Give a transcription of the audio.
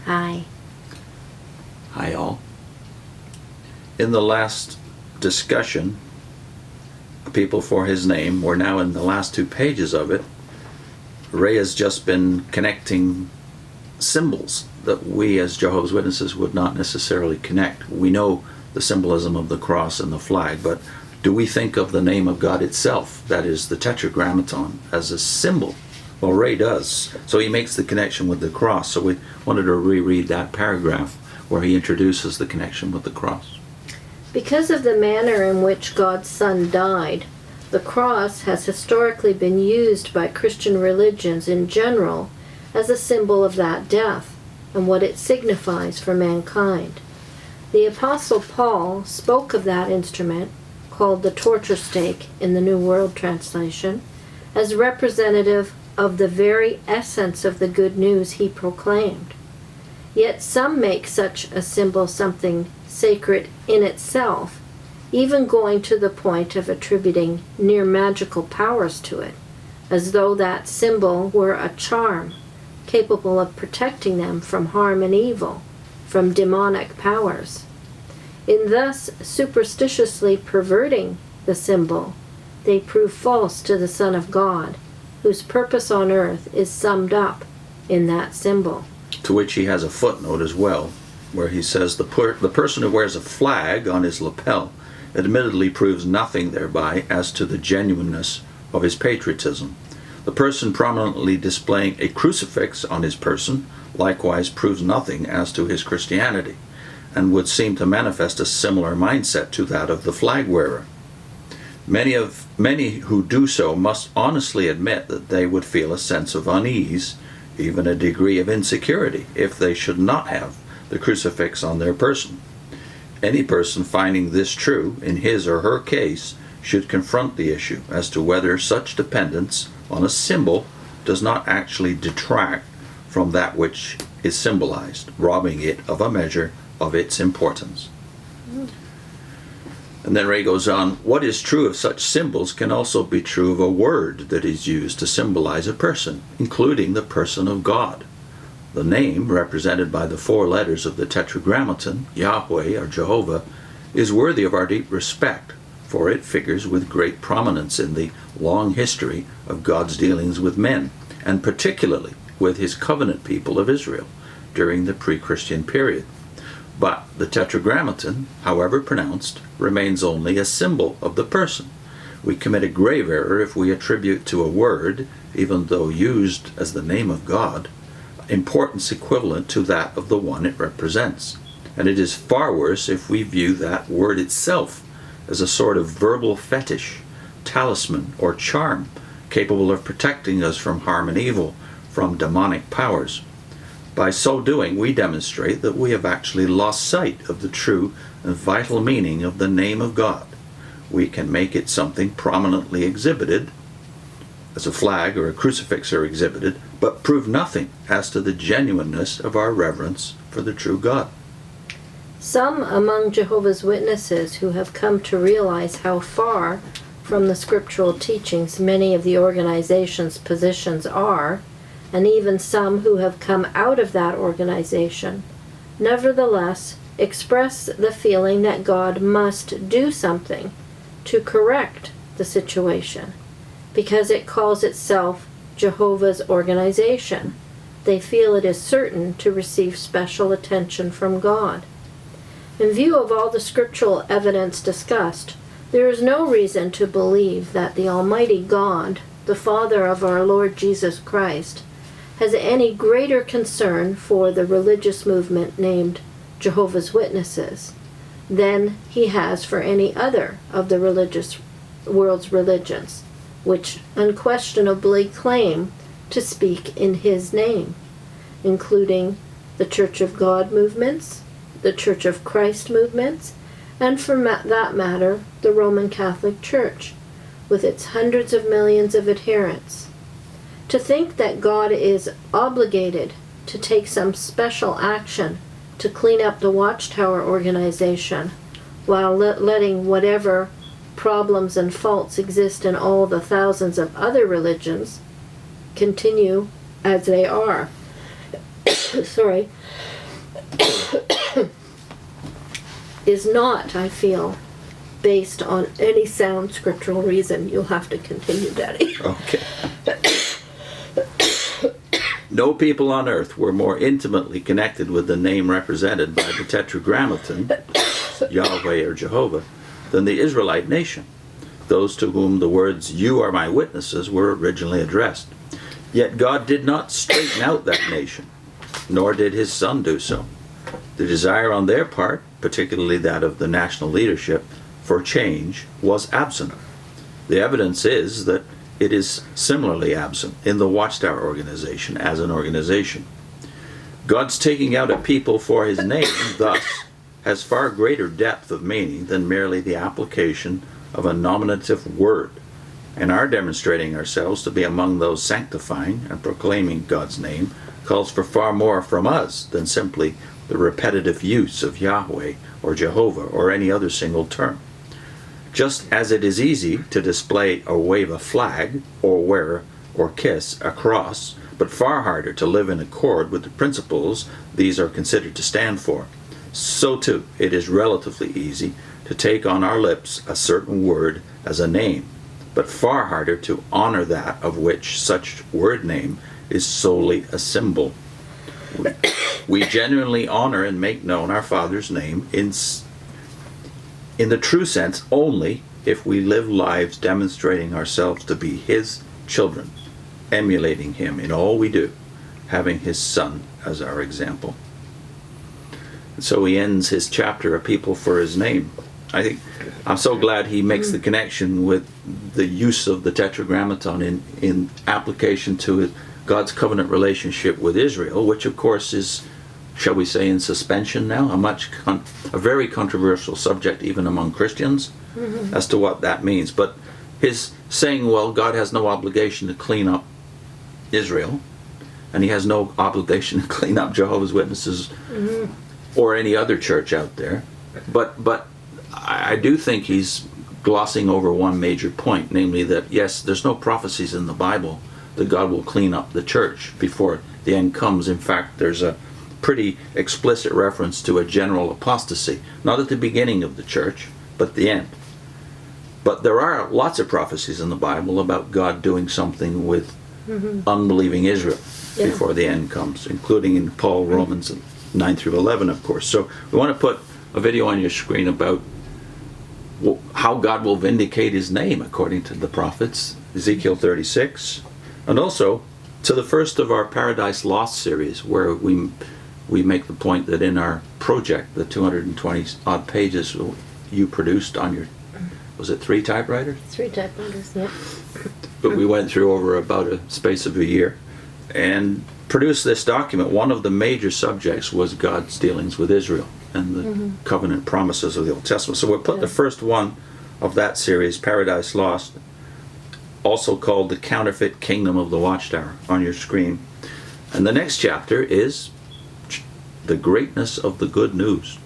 Aye. Hi, all. In the last discussion, People for His Name, we're now in the last 2 pages of it. Ray has just been connecting symbols that we as Jehovah's Witnesses would not necessarily connect. We know the symbolism of the cross and the flag, but do we think of the name of God itself, that is the Tetragrammaton, as a symbol? Well, Ray does. So he makes the connection with the cross. So we wanted to reread that paragraph where he introduces the connection with the cross. Because of the manner in which God's Son died, the cross has historically been used by Christian religions in general as a symbol of that death and what it signifies for mankind. The Apostle Paul spoke of that instrument, called the torture stake in the New World Translation, as representative of the very essence of the good news he proclaimed. Yet some make such a symbol something sacred in itself, even going to the point of attributing near magical powers to it, as though that symbol were a charm capable of protecting them from harm and evil, from demonic powers. In thus superstitiously perverting the symbol, they prove false to the Son of God, whose purpose on earth is summed up in that symbol. To which he has a footnote as well, where he says the person who wears a flag on his lapel admittedly proves nothing thereby as to the genuineness of his patriotism. The person prominently displaying a crucifix on his person likewise proves nothing as to his Christianity, and would seem to manifest a similar mindset to that of the flag wearer. Many who do so must honestly admit that they would feel a sense of unease, even a degree of insecurity, if they should not have the crucifix on their person. Any person finding this true in his or her case should confront the issue as to whether such dependence on a symbol does not actually detract from that which is symbolized, robbing it of a measure of its importance. And then Ray goes on, what is true of such symbols can also be true of a word that is used to symbolize a person, including the person of God. The name, represented by the 4 letters of the Tetragrammaton, Yahweh or Jehovah, is worthy of our deep respect, for it figures with great prominence in the long history of God's dealings with men, and particularly with his covenant people of Israel during the pre-Christian period. But the Tetragrammaton, however pronounced, remains only a symbol of the person. We commit a grave error if we attribute to a word, even though used as the name of God, importance equivalent to that of the one it represents. And it is far worse if we view that word itself as a sort of verbal fetish, talisman, or charm, capable of protecting us from harm and evil, from demonic powers. By so doing, we demonstrate that we have actually lost sight of the true and vital meaning of the name of God. We can make it something prominently exhibited, as a flag or a crucifix are exhibited, but prove nothing as to the genuineness of our reverence for the true God. Some among Jehovah's Witnesses who have come to realize how far from the scriptural teachings many of the organization's positions are, and even some who have come out of that organization, nevertheless express the feeling that God must do something to correct the situation, because it calls itself Jehovah's organization. They feel it is certain to receive special attention from God. In view of all the scriptural evidence discussed, there is no reason to believe that the Almighty God, the Father of our Lord Jesus Christ, has any greater concern for the religious movement named Jehovah's Witnesses than he has for any other of the world's religions, which unquestionably claim to speak in his name, including the Church of God movements, the Church of Christ movements, and for that matter, the Roman Catholic Church, with its hundreds of millions of adherents. To think that God is obligated to take some special action to clean up the Watchtower organization while letting whatever problems and faults exist in all the thousands of other religions continue as they are sorry, is not, I feel, based on any sound scriptural reason. You'll have to continue, Daddy. Okay. No people on earth were more intimately connected with the name represented by the Tetragrammaton, Yahweh or Jehovah, than the Israelite nation, those to whom the words, "You are my witnesses," were originally addressed. Yet God did not straighten out that nation, nor did his Son do so. The desire on their part, particularly that of the national leadership, for change was absent. The evidence is that it is similarly absent in the Watchtower organization as an organization. God's taking out a people for his name, thus, has far greater depth of meaning than merely the application of a nominative word, and our demonstrating ourselves to be among those sanctifying and proclaiming God's name calls for far more from us than simply the repetitive use of Yahweh or Jehovah or any other single term. Just as it is easy to display or wave a flag or wear or kiss a cross, but far harder to live in accord with the principles these are considered to stand for, so too it is relatively easy to take on our lips a certain word as a name, but far harder to honor that of which such word name is solely a symbol. We genuinely honor and make known our Father's name in the true sense only if we live lives demonstrating ourselves to be his children, emulating him in all we do, having his Son as our example. And so he ends his chapter, "A People for His Name." I'm so glad he makes the connection with the use of the Tetragrammaton in application to God's covenant relationship with Israel, which of course is, shall we say, in suspension now, a very controversial subject even among Christians as to what that means. But his saying, well, God has no obligation to clean up Israel, and he has no obligation to clean up Jehovah's Witnesses or any other church out there. But I do think he's glossing over one major point, namely that, yes, there's no prophecies in the Bible that God will clean up the church before the end comes. In fact, there's a pretty explicit reference to a general apostasy, not at the beginning of the church, but the end. But there are lots of prophecies in the Bible about God doing something with unbelieving Israel before the end comes, including in Paul, Romans 9 through 11, of course. So we want to put a video on your screen about how God will vindicate his name according to the prophets, Ezekiel 36, and also to the first of our Paradise Lost series, where we make the point that in our project, the 220 odd pages you produced on your, was it 3 typewriters? 3 typewriters, yeah. But we went through over about a space of a year and produced this document. One of the major subjects was God's dealings with Israel and the covenant promises of the Old Testament. So we'll put the first one of that series, Paradise Lost, also called The Counterfeit Kingdom of the Watchtower, on your screen. And the next chapter is The Greatness of the Good News.